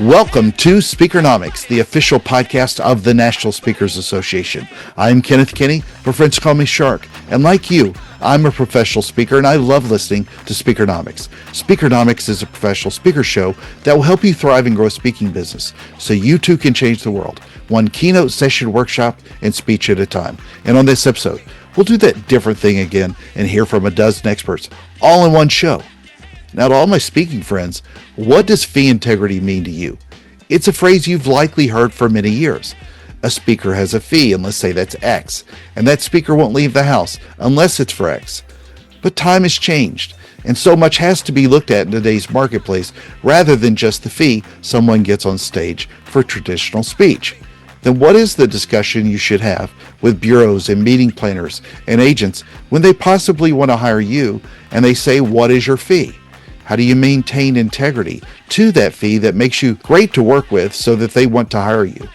Welcome to Speakernomics, the official podcast of the National Speakers Association. I'm Kenneth Kinney, but friends call me Shark, and like you, I'm a professional speaker and I love listening to Speakernomics. Speakernomics is a professional speaker show that will help you thrive and grow a speaking business so you too can change the world, one keynote session, workshop, and speech at a time. And on this episode, we'll do that different thing again and hear from a dozen experts all in one show. Now, to all my speaking friends, what does fee integrity mean to you? It's a phrase you've likely heard for many years. A speaker has a fee, and let's say that's X, and that speaker won't leave the house unless it's for X. But time has changed, and so much has to be looked at in today's marketplace rather than just the fee someone gets on stage for traditional speech. Then what is the discussion you should have with bureaus and meeting planners and agents when they possibly want to hire you and they say, what is your fee? How do you maintain integrity to that fee that makes you great to work with so that they want to hire you?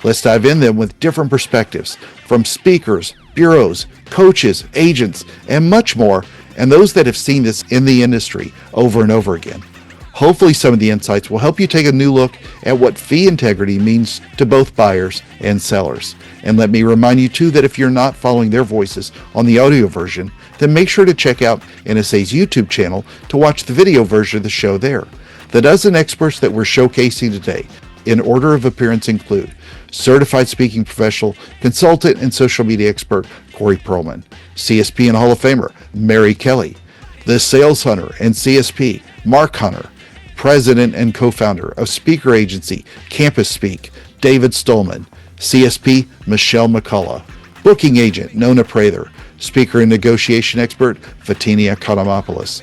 Let's dive in then with different perspectives from speakers, bureaus, coaches, agents, and much more, and those that have seen this in the industry over and over again. Hopefully some of the insights will help you take a new look at what fee integrity means to both buyers and sellers. And let me remind you too that if you're not following their voices on the audio version, then make sure to check out NSA's YouTube channel to watch the video version of the show there. The dozen experts that we're showcasing today in order of appearance include certified speaking professional, consultant, and social media expert Corey Perlman, CSP and Hall of Famer Mary Kelly, the sales hunter and CSP Mark Hunter, president and co-founder of speaker agency Campus Speak David Stolman, CSP Michelle McCullough, booking agent Nona Prather, speaker and negotiation expert Fatinia Konomopoulos,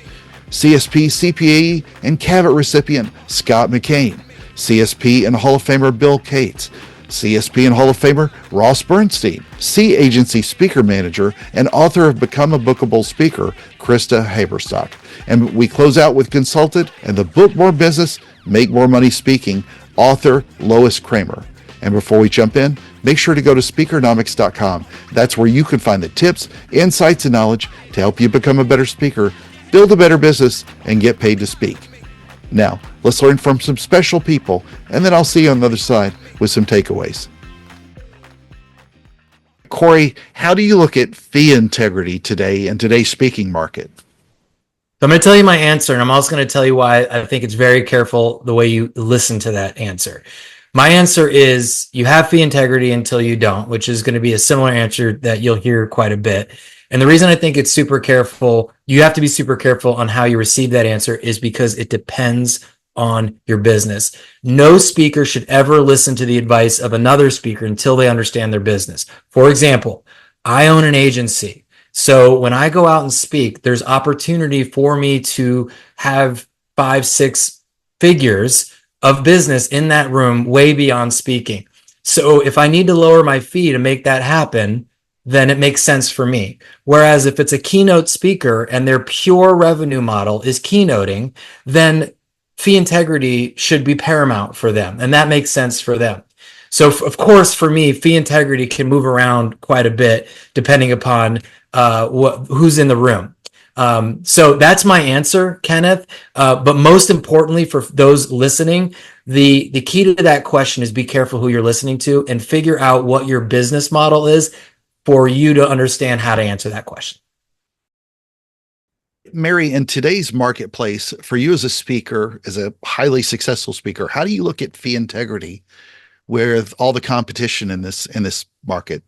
CSP, CPAE, and Cavett recipient Scott McCain, CSP and Hall of Famer Bill Cates, CSP and Hall of Famer Ross Bernstein, C Agency Speaker Manager and author of Become a Bookable Speaker, Krista Haberstock. And we close out with consultant and the Book More Business, Make More Money Speaking, author Lois Kramer. And before we jump in, make sure to go to Speakernomics.com. That's where you can find the tips, insights, and knowledge to help you become a better speaker, build a better business, and get paid to speak. Now, let's learn from some special people, and then I'll see you on the other side with some takeaways. Corey, how do you look at fee integrity today in today's speaking market? So I'm going to tell you my answer, and I'm also going to tell you why I think it's very careful the way you listen to that answer. My answer is you have fee integrity until you don't, which is going to be a similar answer that you'll hear quite a bit. And the reason I think it's super careful, you have to be super careful on how you receive that answer is because it depends on your business. No speaker should ever listen to the advice of another speaker until they understand their business. For example, I own an agency. So when I go out and speak, there's opportunity for me to have 5-6 figures of business in that room way beyond speaking. So if I need to lower my fee to make that happen, then it makes sense for me. Whereas if it's a keynote speaker and their pure revenue model is keynoting, then fee integrity should be paramount for them. And that makes sense for them. So of course, for me, fee integrity can move around quite a bit depending upon who's in the room. So that's my answer, Kenneth. But most importantly for those listening, the key to that question is be careful who you're listening to and figure out what your business model is for you to understand how to answer that question. Mary, in today's marketplace, for you as a speaker, as a highly successful speaker, how do you look at fee integrity with all the competition in this market?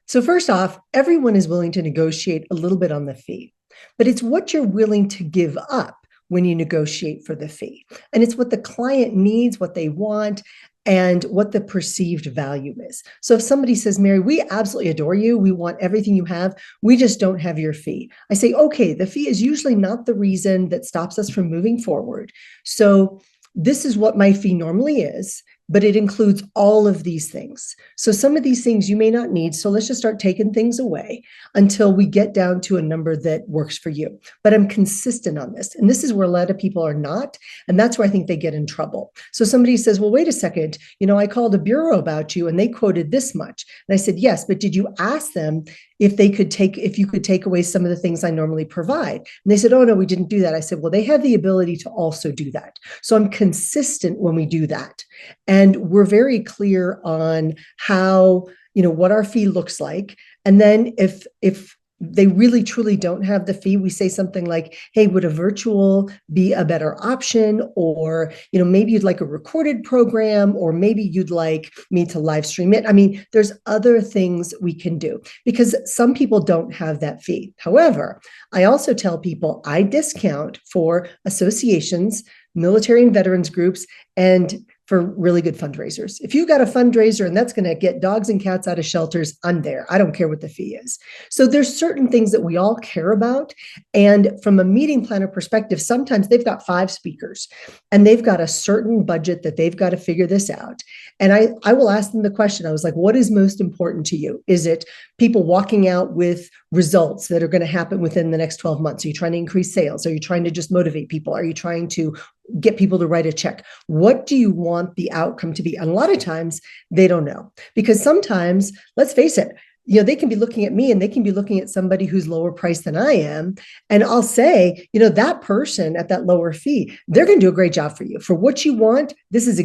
So first off, everyone is willing to negotiate a little bit on the fee, but it's what you're willing to give up when you negotiate for the fee. And it's what the client needs, what they want, and what the perceived value is. So if somebody says, Mary, we absolutely adore you, we want everything you have, we just don't have your fee. I say, okay, the fee is usually not the reason that stops us from moving forward. So this is what my fee normally is, but it includes all of these things. So some of these things you may not need. So let's just start taking things away until we get down to a number that works for you. But I'm consistent on this. And this is where a lot of people are not. And that's where I think they get in trouble. So somebody says, well, wait a second, I called a bureau about you and they quoted this much. And I said, yes, but did you ask them if you could take away some of the things I normally provide. And they said, oh no, we didn't do that. I said, well, they have the ability to also do that. So I'm consistent when we do that. And we're very clear on how, what our fee looks like. And then if they really truly don't have the fee, we say something like, hey, would a virtual be a better option? Or, maybe you'd like a recorded program, or maybe you'd like me to live stream it. I mean, there's other things we can do because some people don't have that fee. However, I also tell people I discount for associations, military and veterans groups, and for really good fundraisers. If you got a fundraiser and that's going to get dogs and cats out of shelters, I'm there. I don't care what the fee is. So there's certain things that we all care about. And from a meeting planner perspective, sometimes they've got 5 speakers and they've got a certain budget that they've got to figure this out. And I will ask them the question. I was like, what is most important to you? Is it people walking out with results that are going to happen within the next 12 months? Are you trying to increase sales? Are you trying to just motivate people? Are you trying to get people to write a check? What do you want the outcome to be? And a lot of times they don't know, because sometimes, let's face it, they can be looking at me and they can be looking at somebody who's lower priced than I am. And I'll say, that person at that lower fee, they're going to do a great job for you. For what you want, this is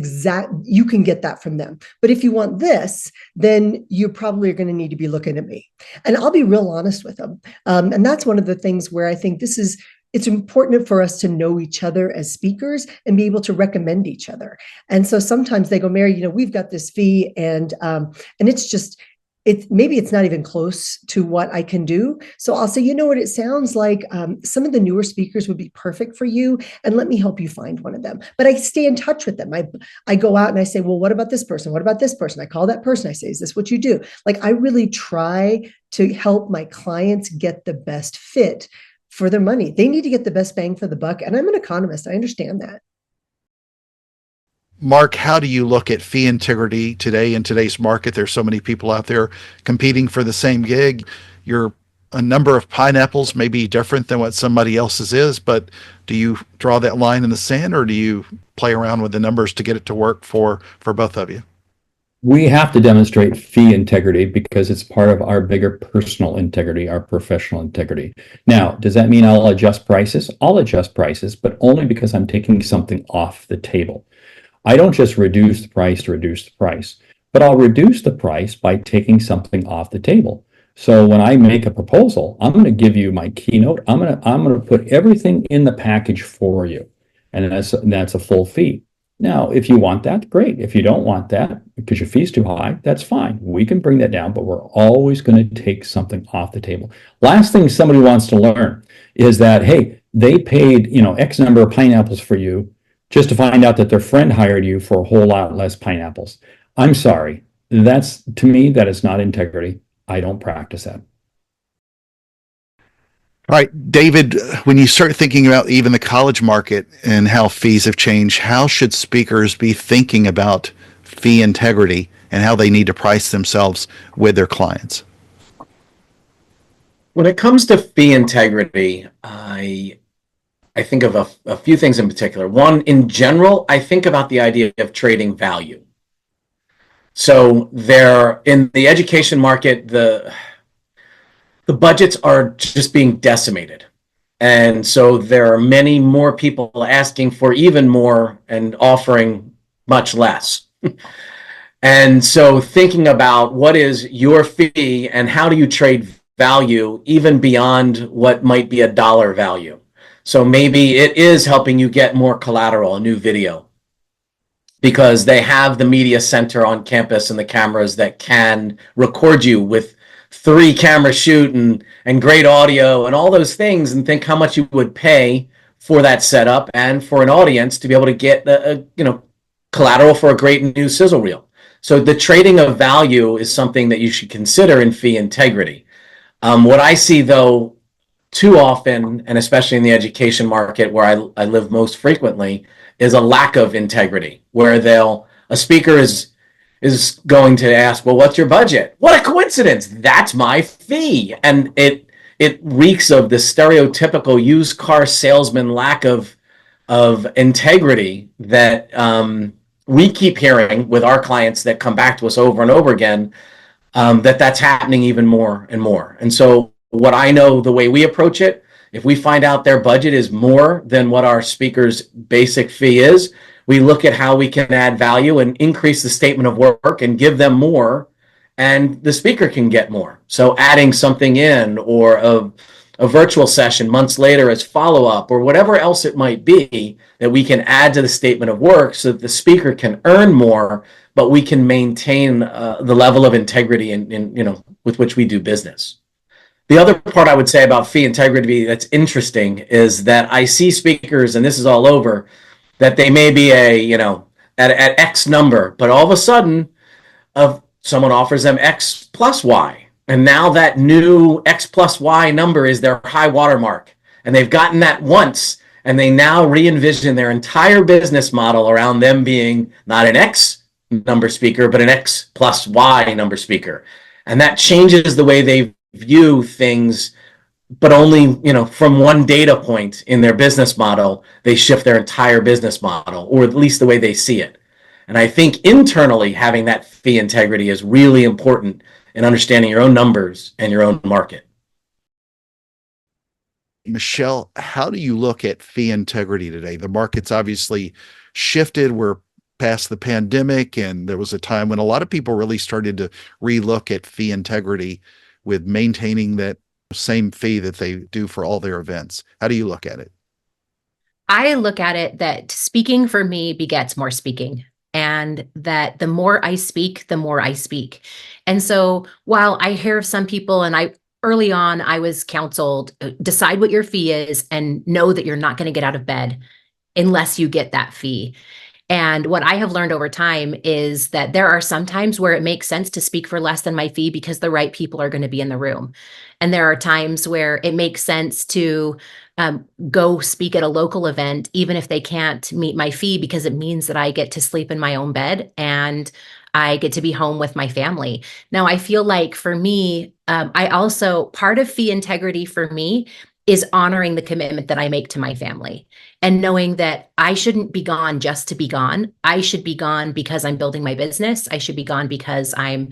you can get that from them. But if you want this, then you probably are going to need to be looking at me. And I'll be real honest with them. And that's one of the things where I think it's important for us to know each other as speakers and be able to recommend each other. And so sometimes they go, Mary, we've got this fee and maybe it's not even close to what I can do. So I'll say, what it sounds like some of the newer speakers would be perfect for you, and let me help you find one of them. But I stay in touch with them. I go out and I say, well, what about this person? What about this person? I call that person. I say, is this what you do? Like, I really try to help my clients get the best fit for their money. They need to get the best bang for the buck. And I'm an economist. I understand that. Mark, how do you look at fee integrity today in today's market? There's so many people out there competing for the same gig. A number of pineapples may be different than what somebody else's is, but do you draw that line in the sand, or do you play around with the numbers to get it to work for both of you? We have to demonstrate fee integrity because it's part of our bigger personal integrity, our professional integrity. Now, does that mean I'll adjust prices? I'll adjust prices, but only because I'm taking something off the table. I don't just reduce the price to reduce the price, but I'll reduce the price by taking something off the table. So when I make a proposal, I'm going to give you my keynote. I'm going to put everything in the package for you, and that's a full fee. Now, if you want that, great. If you don't want that because your fee's too high, that's fine. We can bring that down, but we're always going to take something off the table. Last thing somebody wants to learn is that, hey, they paid, X number of pineapples for you just to find out that their friend hired you for a whole lot less pineapples. I'm sorry. To me, that is not integrity. I don't practice that. All right, David, when you start thinking about even the college market and how fees have changed, how should speakers be thinking about fee integrity and how they need to price themselves with their clients? When it comes to fee integrity, I think of a few things in particular. One, in general, I think about the idea of trading value. So in the education market, the budgets are just being decimated. And so there are many more people asking for even more and offering much less. And so thinking about what is your fee and how do you trade value even beyond what might be a dollar value. So maybe it is helping you get more collateral, a new video, because they have the media center on campus and the cameras that can record you with 3 camera shoot and great audio and all those things, and think how much you would pay for that setup and for an audience to be able to get collateral for a great new sizzle reel. So the trading of value is something that you should consider in fee integrity. What I see though too often, and especially in the education market where I live most frequently, is a lack of integrity, where a speaker is going to ask, well, what's your budget? What a coincidence. That's my fee. And it reeks of the stereotypical used car salesman lack of integrity that we keep hearing with our clients that come back to us over and over again. that's happening even more and more. And so what I know, the way we approach it, if we find out their budget is more than what our speaker's basic fee is, we look at how we can add value and increase the statement of work and give them more, and the speaker can get more. So adding something in, or a virtual session months later as follow-up, or whatever else it might be that we can add to the statement of work so that the speaker can earn more, but we can maintain the level of integrity with which we do business. The other part I would say about fee integrity that's interesting is that I see speakers, and this is all over, that they may be at X number, but all of a sudden someone offers them X plus Y. And now that new X plus Y number is their high watermark. And they've gotten that once, and they now re-envision their entire business model around them being not an X number speaker, but an X plus Y number speaker. And that changes the way they view things, but only, from one data point in their business model, they shift their entire business model, or at least the way they see it. And I think internally having that fee integrity is really important in understanding your own numbers and your own market. Michelle, how do you look at fee integrity today? The market's obviously shifted. We're past the pandemic, and there was a time when a lot of people really started to relook at fee integrity with maintaining that same fee that they do for all their events. How do you look at it? I look at it that speaking for me begets more speaking, and that the more I speak, the more I speak. And so while I hear of some people, and early on, I was counseled, decide what your fee is and know that you're not going to get out of bed unless you get that fee. And what I have learned over time is that there are some times where it makes sense to speak for less than my fee because the right people are going to be in the room. And there are times where it makes sense to go speak at a local event, even if they can't meet my fee, because it means that I get to sleep in my own bed and I get to be home with my family. Now, I feel like for me, I also, part of fee integrity for me is honoring the commitment that I make to my family, and knowing that I shouldn't be gone just to be gone. I should be gone because I'm building my business. I should be gone because I'm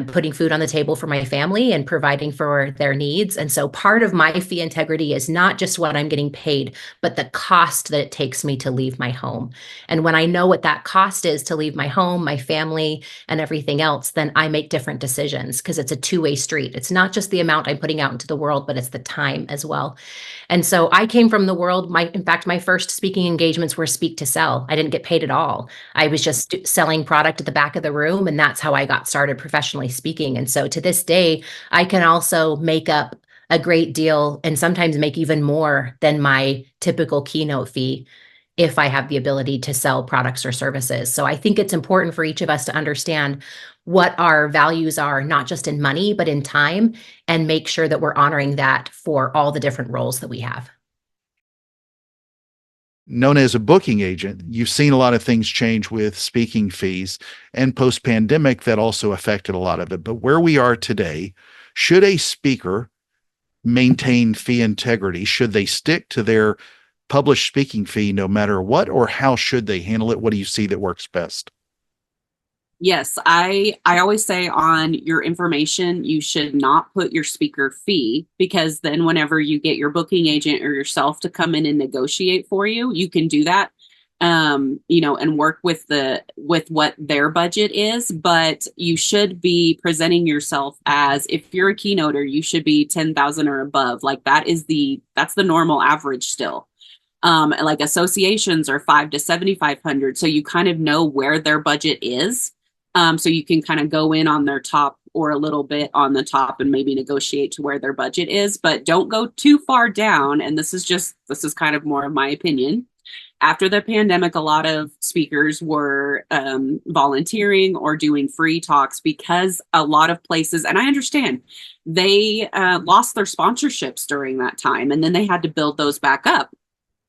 putting food on the table for my family and providing for their needs. And so part of my fee integrity is not just what I'm getting paid, but the cost that it takes me to leave my home. And when I know what that cost is to leave my home, my family, and everything else, then I make different decisions, because it's a two-way street. It's not just the amount I'm putting out into the world, but it's the time as well. And so I came from the world, in fact, my first speaking engagements were speak to sell. I didn't get paid at all. I was just selling product at the back of the room, and that's how I got started professionally speaking. And so to this day, I can also make up a great deal, and sometimes make even more than my typical keynote fee, if I have the ability to sell products or services. So I think it's important for each of us to understand what our values are, not just in money, but in time, and make sure that we're honoring that for all the different roles that we have. Known as a booking agent, you've seen a lot of things change with speaking fees, and post-pandemic that also affected a lot of it. But where we are today, should a speaker maintain fee integrity? Should they stick to their published speaking fee no matter what, or how should they handle it? What do you see that works best? Yes, I always say on your information, you should not put your speaker fee, because then whenever you get your booking agent or yourself to come in and negotiate for you, you can do that, and work with what their budget is. But you should be presenting yourself as, if you're a keynoter, you should be 10,000 or above. Like that's the normal average still. Like associations are 5 to 7,500. So you kind of know where their budget is. So you can kind of go in on their top or a little bit on the top and maybe negotiate to where their budget is, but don't go too far down. And this is kind of more of my opinion. After the pandemic, a lot of speakers were volunteering or doing free talks, because a lot of places, and I understand, they lost their sponsorships during that time, and then they had to build those back up.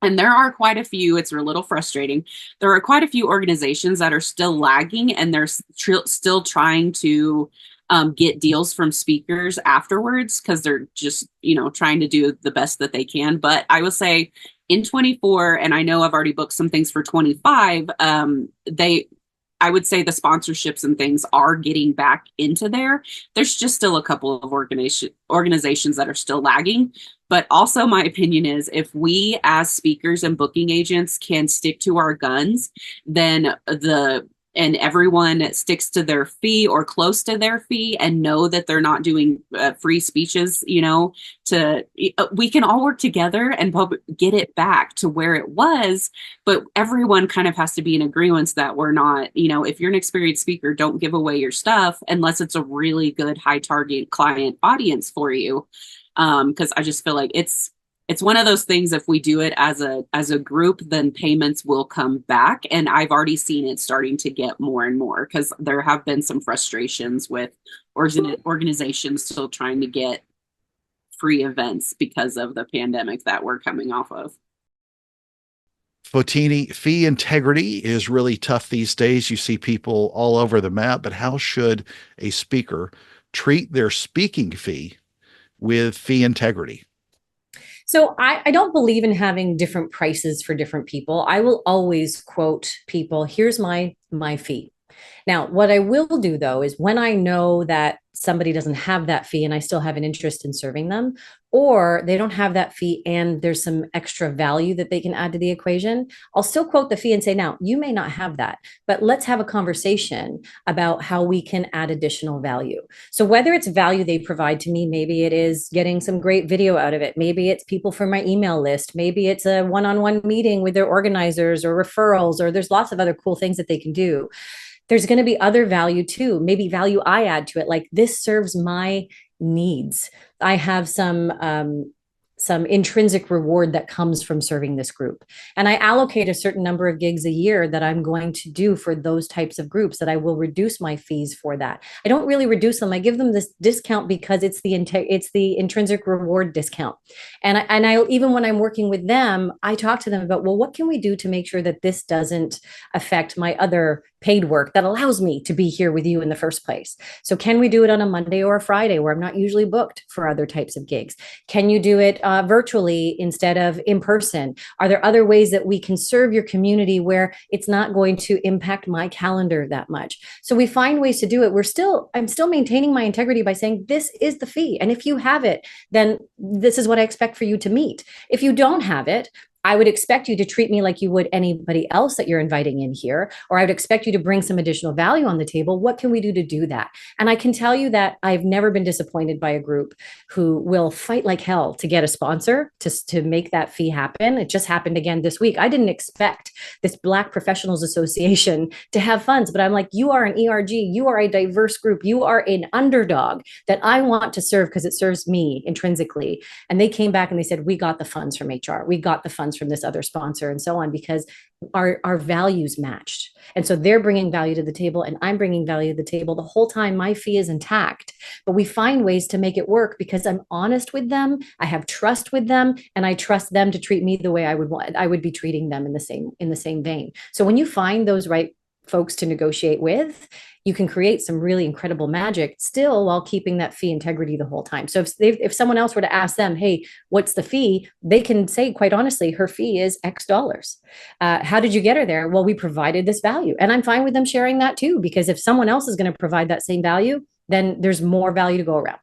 And there are quite a few, it's a little frustrating. There are quite a few organizations that are still lagging, and they're still trying to get deals from speakers afterwards, because they're just, trying to do the best that they can. But I will say in 24, and I know I've already booked some things for 25, I would say the sponsorships and things are getting back into there. There's just still a couple of organizations that are still lagging. But also my opinion is if we as speakers and booking agents can stick to our guns, then everyone sticks to their fee or close to their fee and know that they're not doing free speeches, we can all work together and get it back to where it was. But everyone kind of has to be in agreement that we're not, if you're an experienced speaker, don't give away your stuff unless it's a really good high target client audience for you. Because I just feel like it's one of those things. If we do it as a group, then payments will come back, and I've already seen it starting to get more and more because there have been some frustrations with organizations still trying to get free events because of the pandemic that we're coming off of. Fotini, fee integrity is really tough these days. You see people all over the map, but how should a speaker treat their speaking fee with fee integrity? So I don't believe in having different prices for different people. I will always quote people, here's my fee. Now, what I will do though is when I know that somebody doesn't have that fee and I still have an interest in serving them, or they don't have that fee and there's some extra value that they can add to the equation, I'll still quote the fee and say, now, you may not have that, but let's have a conversation about how we can add additional value. So whether it's value they provide to me, maybe it is getting some great video out of it. Maybe it's people from my email list. Maybe it's a one-on-one meeting with their organizers or referrals, or there's lots of other cool things that they can do. There's going to be other value too, maybe value I add to it, like this serves my needs. I have some intrinsic reward that comes from serving this group. And I allocate a certain number of gigs a year that I'm going to do for those types of groups that I will reduce my fees for that. I don't really reduce them. I give them this discount because it's the intrinsic reward discount. And I even when I'm working with them, I talk to them about, well, what can we do to make sure that this doesn't affect my other paid work that allows me to be here with you in the first place? So can we do it on a Monday or a Friday where I'm not usually booked for other types of gigs? Can you do it virtually instead of in person? Are there other ways that we can serve your community where it's not going to impact my calendar that much? So we find ways to do it. I'm still maintaining my integrity by saying this is the fee. And if you have it, then this is what I expect for you to meet. If you don't have it, I would expect you to treat me like you would anybody else that you're inviting in here, or I would expect you to bring some additional value on the table. What can we do to do that? And I can tell you that I've never been disappointed by a group who will fight like hell to get a sponsor to make that fee happen. It just happened again this week. I didn't expect this Black Professionals Association to have funds, but I'm like, you are an ERG, you are a diverse group, you are an underdog that I want to serve because it serves me intrinsically. And they came back and they said, we got the funds from HR, we got the funds from this other sponsor and so on, because our values matched. And so they're bringing value to the table and I'm bringing value to the table. The whole time my fee is intact, but we find ways to make it work because I'm honest with them. I have trust with them and I trust them to treat me the way I would be treating them in the same vein. So when you find those right folks to negotiate with, you can create some really incredible magic still while keeping that fee integrity the whole time. So if someone else were to ask them, hey, what's the fee? They can say, quite honestly, her fee is X dollars. How did you get her there? Well, we provided this value. And I'm fine with them sharing that too, because if someone else is going to provide that same value, then there's more value to go around.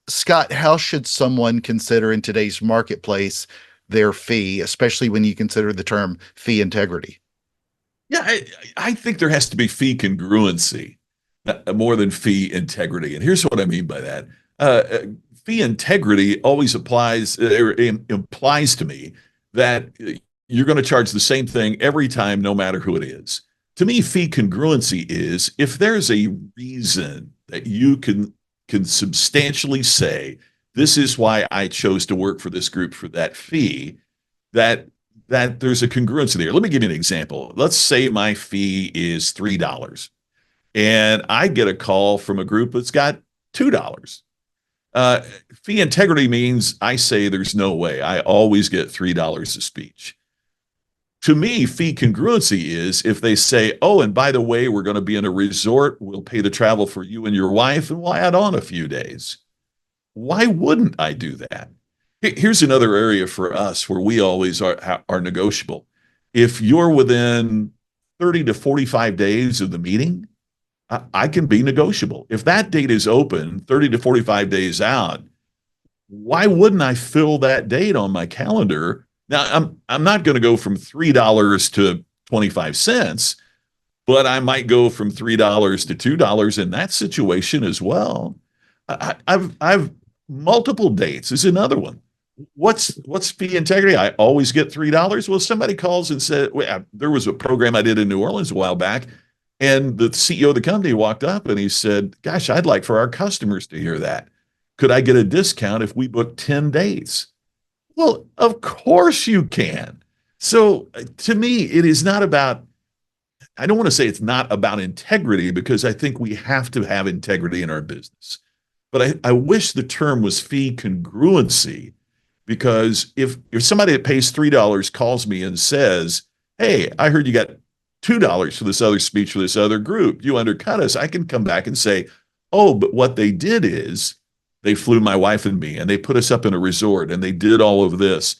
Scott, how should someone consider in today's marketplace their fee, especially when you consider the term fee integrity? Yeah, I think there has to be fee congruency more than fee integrity. And here's what I mean by that. Fee integrity always applies or implies to me that you're going to charge the same thing every time, no matter who it is. To me, fee congruency is if there's a reason that you can substantially say, this is why I chose to work for this group for that fee, that there's a congruency there. Let me give you an example. Let's say my fee is $3 and I get a call from a group that's got $2. Fee integrity means I say there's no way. I always get $3 a speech. To me, fee congruency is if they say, oh, and by the way, we're going to be in a resort. We'll pay the travel for you and your wife, and we'll add on a few days. Why wouldn't I do that? Here's another area for us where we always are negotiable. If you're within 30 to 45 days of the meeting, I can be negotiable. If that date is open 30 to 45 days out, why wouldn't I fill that date on my calendar? Now, I'm not going to go from $3 to 25 cents, but I might go from $3 to $2 in that situation as well. I've multiple dates is another one. What's fee integrity? I always get $3. Well, somebody calls and said, well, there was a program I did in New Orleans a while back, and the CEO of the company walked up and he said, gosh, I'd like for our customers to hear that. Could I get a discount if we book 10 dates? Well, of course you can. So to me, it is not about, I don't want to say it's not about integrity, because I think we have to have integrity in our business. But I wish the term was fee congruency, because if somebody that pays $3 calls me and says, hey, I heard you got $2 for this other speech for this other group, you undercut us, I can come back and say, oh, but what they did is they flew my wife and me and they put us up in a resort and they did all of this.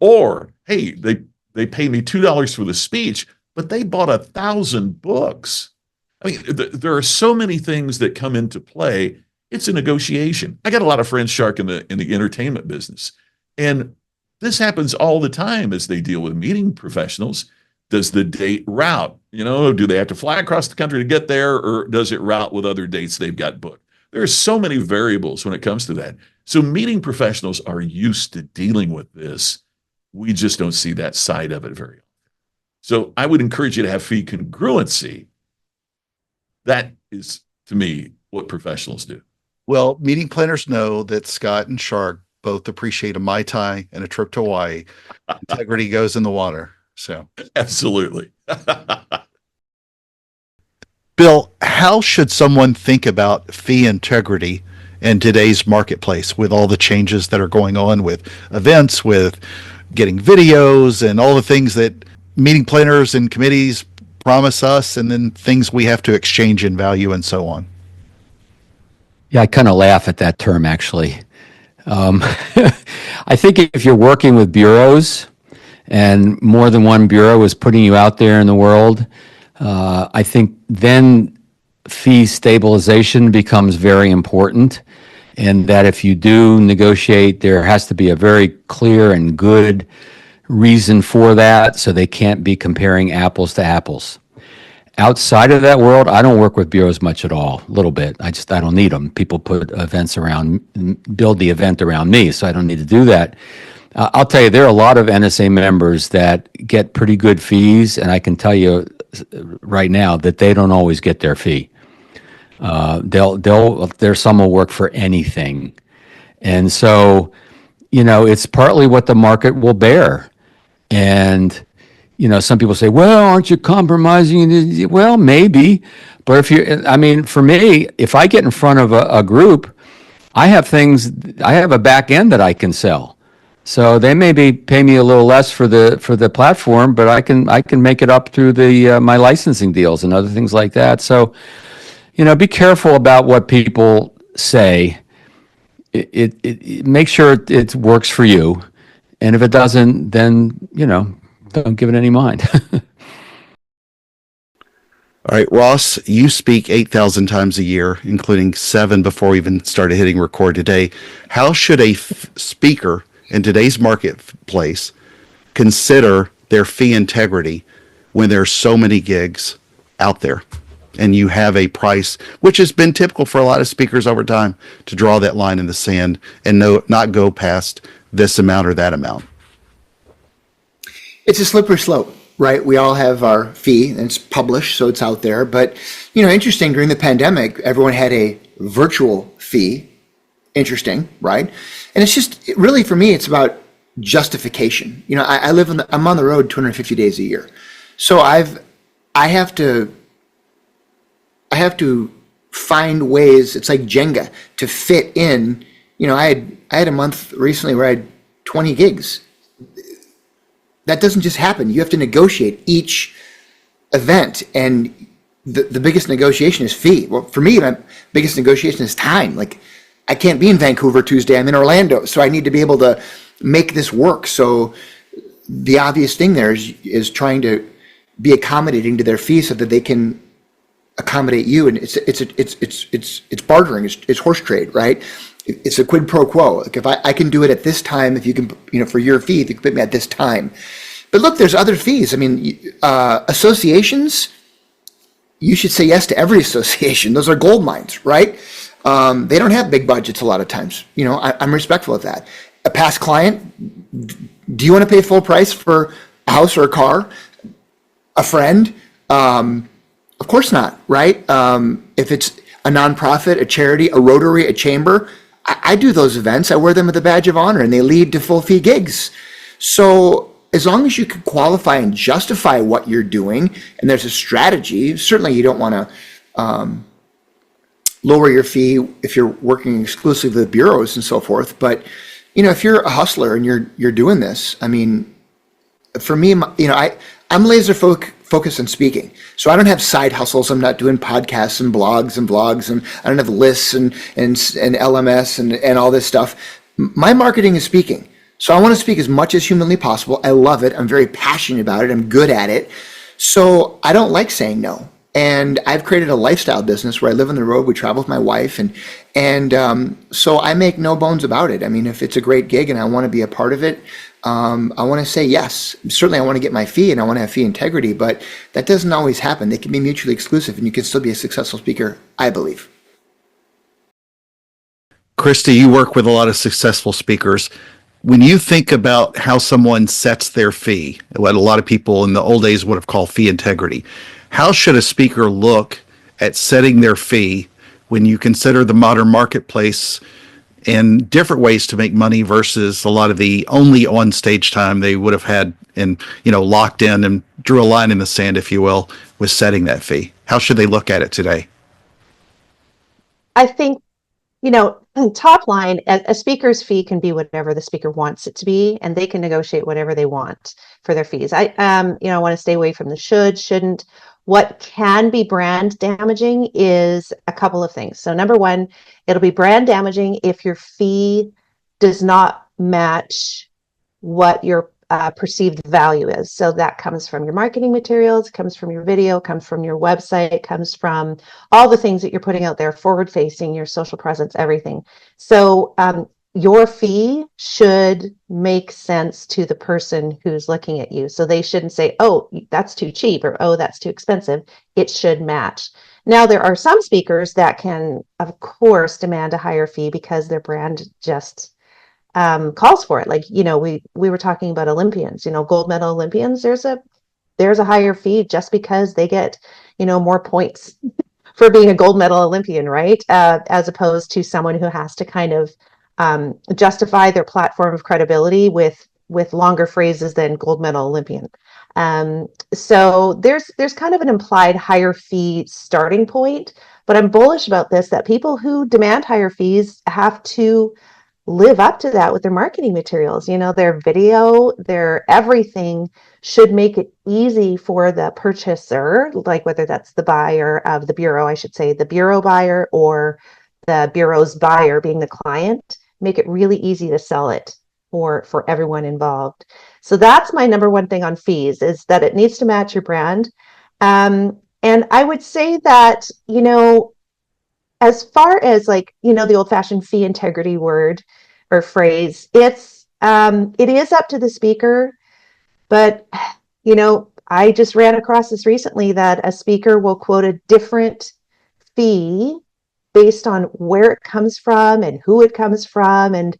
Or, hey, they paid me $2 for the speech, but they bought 1,000 books. I mean, there are so many things that come into play. It's a negotiation. I got a lot of friends, Shark, in the entertainment business. And this happens all the time as they deal with meeting professionals. Does the date route? Do they have to fly across the country to get there, or does it route with other dates they've got booked? There are so many variables when it comes to that. So meeting professionals are used to dealing with this. We just don't see that side of it very often. So I would encourage you to have fee congruency. That is, to me, what professionals do. Well, meeting planners know that Scott and Shark both appreciate a Mai Tai and a trip to Hawaii. Integrity goes in the water. So absolutely. Bill, how should someone think about fee integrity in today's marketplace with all the changes that are going on with events, with getting videos and all the things that meeting planners and committees promise us, and then things we have to exchange in value and so on? Yeah, I kind of laugh at that term, actually. I think if you're working with bureaus and more than one bureau is putting you out there in the world, I think then fee stabilization becomes very important. And that if you do negotiate, there has to be a very clear and good reason for that, so they can't be comparing apples to apples. Outside of that world, I don't work with bureaus much at all, a little bit. I don't need them. People put events around, build the event around me, so I don't need to do that. I'll tell you, there are a lot of NSA members that get pretty good fees, and I can tell you right now that they don't always get their fee. There's some will work for anything. And so, it's partly what the market will bear. And some people say, well, aren't you compromising? Well, maybe. But for me, if I get in front of a group, I have a back end that I can sell. So they maybe pay me a little less for the platform, but I can make it up through my licensing deals and other things like that. So, be careful about what people say. It make sure it works for you. And if it doesn't, then, don't give it any mind. All right, Ross, you speak 8,000 times a year, including 7 before we even started hitting record today. How should a speaker in today's marketplace consider their fee integrity when there's so many gigs out there and you have a price, which has been typical for a lot of speakers over time, to draw that line in the sand and not go past this amount or that amount? It's a slippery slope, right? We all have our fee and it's published, so it's out there. But, interesting, during the pandemic, everyone had a virtual fee. Interesting, right? And it's just, really for me, it's about justification. I'm on the road 250 days a year. So I have to find ways, it's like Jenga, to fit in. I had a month recently where I had 20 gigs. That doesn't just happen. You have to negotiate each event, and the biggest negotiation is fee. Well, for me, my biggest negotiation is time. Like, I can't be in Vancouver Tuesday, I'm in Orlando, so I need to be able to make this work. So the obvious thing there is trying to be accommodating to their fee so that they can accommodate you. And it's bartering. It's horse trade, right? It's a quid pro quo. Like if I can do it at this time, if you can, for your fee, if you can put me at this time. But look, there's other fees. I mean, associations, you should say yes to every association. Those are gold mines, right? They don't have big budgets a lot of times. I'm respectful of that. A past client, do you want to pay full price for a house or a car? A friend? Of course not, right? If it's a nonprofit, a charity, a Rotary, a chamber, I do those events. I wear them with a badge of honor, and they lead to full fee gigs. So as long as you can qualify and justify what you're doing, and there's a strategy, certainly you don't want to lower your fee if you're working exclusively with bureaus and so forth. But if you're a hustler and you're doing this, I mean, for me, I'm laser focused on speaking. So I don't have side hustles. I'm not doing podcasts and blogs, and I don't have lists and LMS and all this stuff. My marketing is speaking. So I want to speak as much as humanly possible. I love it. I'm very passionate about it. I'm good at it. So I don't like saying no. And I've created a lifestyle business where I live on the road. We travel with my wife, and so I make no bones about it. I mean, if it's a great gig and I want to be a part of it, I want to say yes. Certainly, I want to get my fee and I want to have fee integrity, but that doesn't always happen. They can be mutually exclusive, and you can still be a successful speaker, I believe. Christy, you work with a lot of successful speakers. When you think about how someone sets their fee, what a lot of people in the old days would have called fee integrity, how should a speaker look at setting their fee when you consider the modern marketplace and different ways to make money versus a lot of the only on stage time they would have had and locked in and drew a line in the sand, if you will, with setting that fee? How should they look at it today? I think, top line, a speaker's fee can be whatever the speaker wants it to be, and they can negotiate whatever they want for their fees. I want to stay away from the shouldn't. What can be brand damaging is a couple of things. So number one, it'll be brand damaging if your fee does not match what your perceived value is. So that comes from your marketing materials, comes from your video, comes from your website, comes from all the things that you're putting out there, forward facing, your social presence, everything. So your fee should make sense to the person who's looking at you. So they shouldn't say, oh, that's too cheap, or oh, that's too expensive. It should match. Now, there are some speakers that can, of course, demand a higher fee because their brand just calls for it. Like, we were talking about Olympians, gold medal Olympians, there's a higher fee just because they get, more points for being a gold medal Olympian, right? As opposed to someone who has to kind of justify their platform of credibility with longer phrases than gold medal Olympian. So there's kind of an implied higher fee starting point, but I'm bullish about this, that people who demand higher fees have to live up to that with their marketing materials. Their video, their everything should make it easy for the purchaser, like whether that's the buyer of the bureau, I should say, the bureau buyer, or the bureau's buyer being the client, make it really easy to sell it for everyone involved. So that's my number one thing on fees, is that it needs to match your brand. And I would say that, as far as the old fashioned fee integrity word or phrase, it is up to the speaker. But, I just ran across this recently that a speaker will quote a different fee based on where it comes from and who it comes from. And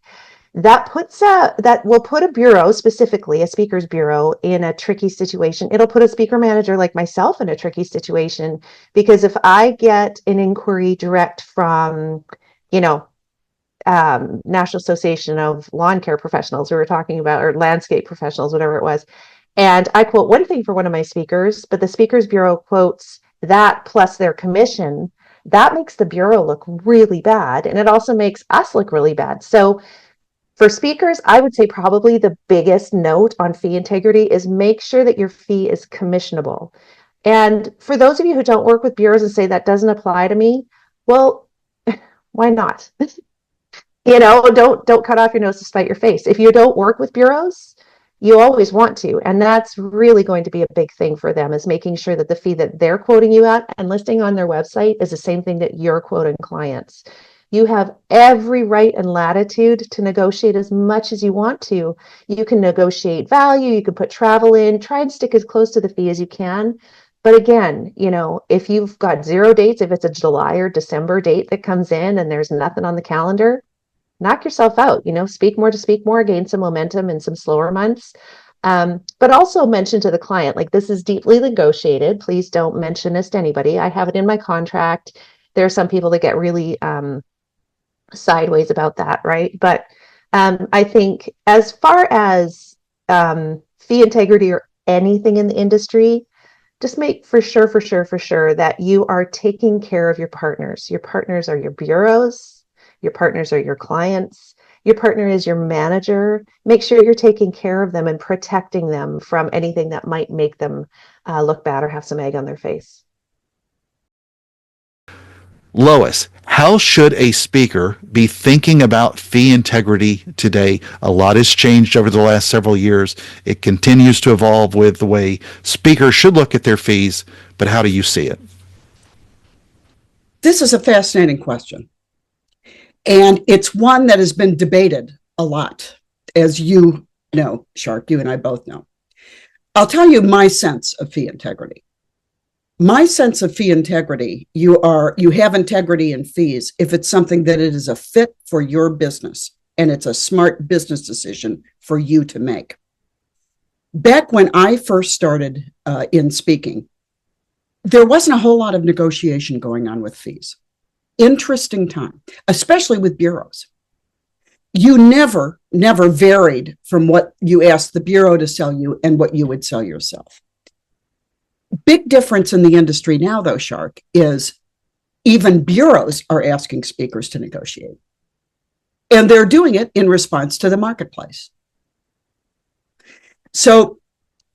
that will put a bureau, specifically a speaker's bureau, in a tricky situation. It'll put a speaker manager like myself in a tricky situation, because if I get an inquiry direct from, National Association of Lawn Care Professionals, we were talking about, or landscape professionals, whatever it was, and I quote one thing for one of my speakers, but the speakers bureau quotes that plus their commission, that makes the bureau look really bad, and it also makes us look really bad. So for speakers, I would say probably the biggest note on fee integrity is make sure that your fee is commissionable. And for those of you who don't work with bureaus and say that doesn't apply to me, well, why not? Don't cut off your nose to spite your face. If you don't work with bureaus, You always want to. And that's really going to be a big thing for them, is making sure that the fee that they're quoting you at and listing on their website is the same thing that you're quoting clients. You have every right and latitude to negotiate as much as you want to. You can negotiate value, you can put travel in, try and stick as close to the fee as you can. But again, if you've got 0 dates, if it's a July or December date that comes in and there's nothing on the calendar, knock yourself out, speak more to speak more, gain some momentum in some slower months. But also mention to the client, like, this is deeply negotiated. Please don't mention this to anybody. I have it in my contract. There are some people that get really sideways about that, right? But I think as far as fee integrity or anything in the industry, just make for sure that you are taking care of your partners. Your partners are your bureaus. Your partners are your clients. Your partner is your manager. Make sure you're taking care of them and protecting them from anything that might make them look bad or have some egg on their face. Lois, how should a speaker be thinking about fee integrity today? A lot has changed over the last several years. It continues to evolve with the way speakers should look at their fees, but how do you see it? This is a fascinating question. And it's one that has been debated a lot, as you know, Shark, you and I both know. I'll tell you my sense of fee integrity. My sense of fee integrity, you have integrity in fees if it's something that it is a fit for your business and it's a smart business decision for you to make. Back when I first started in speaking, there wasn't a whole lot of negotiation going on with fees. Interesting time, especially with bureaus. You never varied from what you asked the bureau to sell you and what you would sell yourself. Big difference in the industry now, though, Shark, is even bureaus are asking speakers to negotiate. And they're doing it in response to the marketplace. So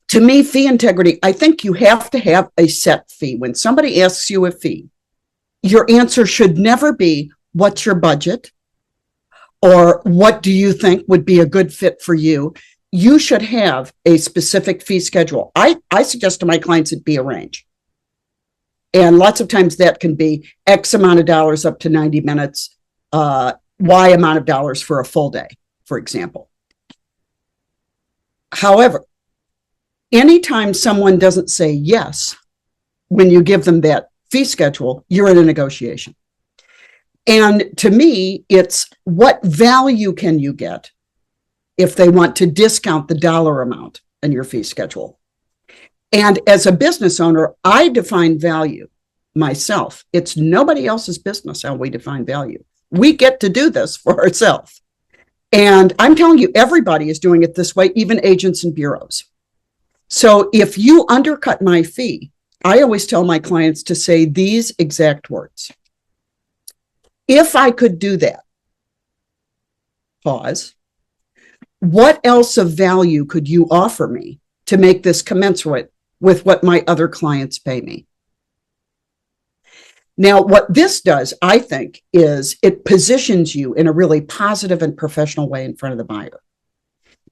to me, fee integrity, I think you have to have a set fee. When somebody asks you a fee, your answer should never be, what's your budget? Or what do you think would be a good fit for you? You should have a specific fee schedule. I suggest to my clients it be a range. And lots of times that can be X amount of dollars up to 90 minutes, Y amount of dollars for a full day, for example. However, anytime someone doesn't say yes, when you give them that fee schedule, you're in a negotiation. And to me, it's what value can you get if they want to discount the dollar amount in your fee schedule. And as a business owner, I define value myself. It's nobody else's business how we define value. We get to do this for ourselves. And I'm telling you, everybody is doing it this way, even agents and bureaus. So if you undercut my fee, I always tell my clients to say these exact words. If I could do that, pause. What else of value could you offer me to make this commensurate with what my other clients pay me? Now, what this does, I think, is it positions you in a really positive and professional way in front of the buyer.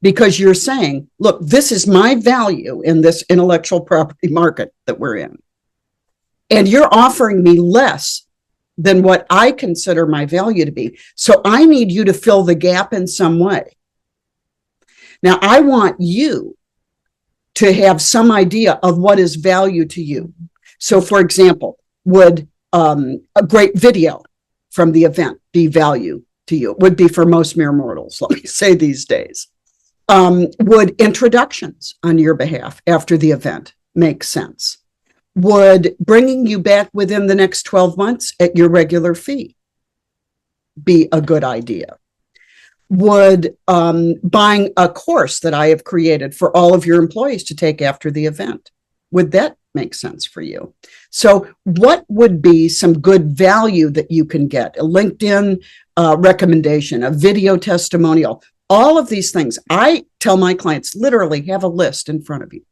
Because you're saying, look, this is my value in this intellectual property market that we're in. And you're offering me less than what I consider my value to be. So I need you to fill the gap in some way. Now, I want you to have some idea of what is value to you. So, for example, would a great video from the event be value to you? It would be for most mere mortals, let me say these days. Would introductions on your behalf after the event make sense? Would bringing you back within the next 12 months at your regular fee be a good idea? Would buying a course that I have created for all of your employees to take after the event, would that make sense for you? So what would be some good value that you can get? A LinkedIn recommendation, a video testimonial, all of these things. I tell my clients, literally have a list in front of you.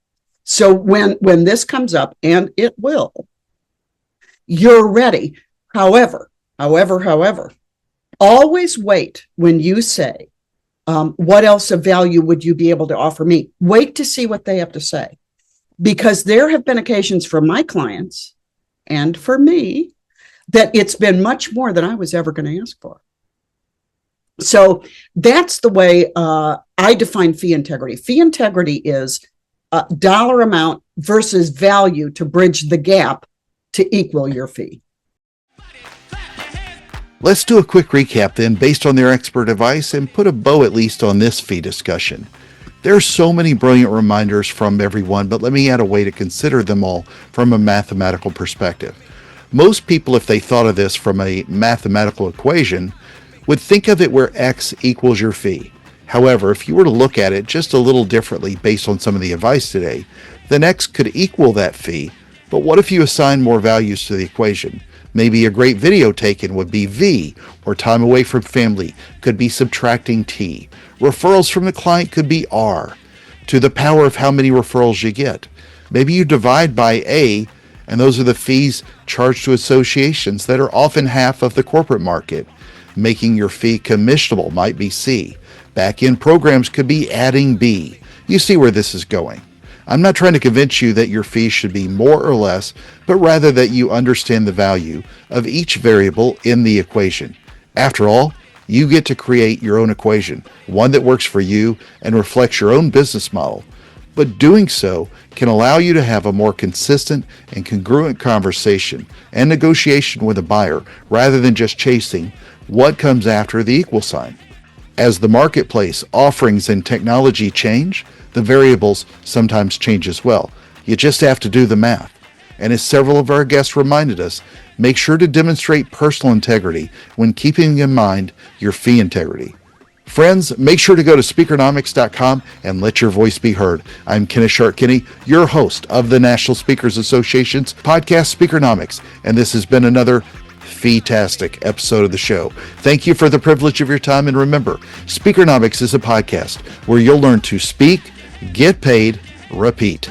So when this comes up, and it will, you're ready. However, always wait when you say, What else of value would you be able to offer me? Wait to see what they have to say. Because there have been occasions for my clients and for me that it's been much more than I was ever going to ask for. So that's the way I define fee integrity. Fee integrity is a dollar amount versus value to bridge the gap to equal your fee. Let's do a quick recap then, based on their expert advice, and put a bow at least on this fee discussion. There are so many brilliant reminders from everyone, but let me add a way to consider them all from a mathematical perspective. Most people, if they thought of this from a mathematical equation, would think of it where X equals your fee. However, if you were to look at it just a little differently based on some of the advice today, then X could equal that fee. But what if you assign more values to the equation? Maybe a great video taken would be V, or time away from family could be subtracting T. Referrals from the client could be R, to the power of how many referrals you get. Maybe you divide by A, and those are the fees charged to associations that are often half of the corporate market. Making your fee commissionable might be C. Back-end programs could be adding B. You see where this is going. I'm not trying to convince you that your fee should be more or less, but rather that you understand the value of each variable in the equation. After all, you get to create your own equation, one that works for you and reflects your own business model. But doing so can allow you to have a more consistent and congruent conversation and negotiation with a buyer rather than just chasing what comes after the equal sign. As the marketplace, offerings, and technology change, the variables sometimes change as well. You just have to do the math. And as several of our guests reminded us, make sure to demonstrate personal integrity when keeping in mind your fee integrity. Friends, make sure to go to Speakernomics.com and let your voice be heard. I'm Kenneth Shark-Kinney, your host of the National Speakers Association's podcast Speakernomics, and this has been another fee-tastic episode of the show. Thank you for the privilege of your time, and remember, Speakernomics is a podcast where you'll learn to speak, get paid, repeat.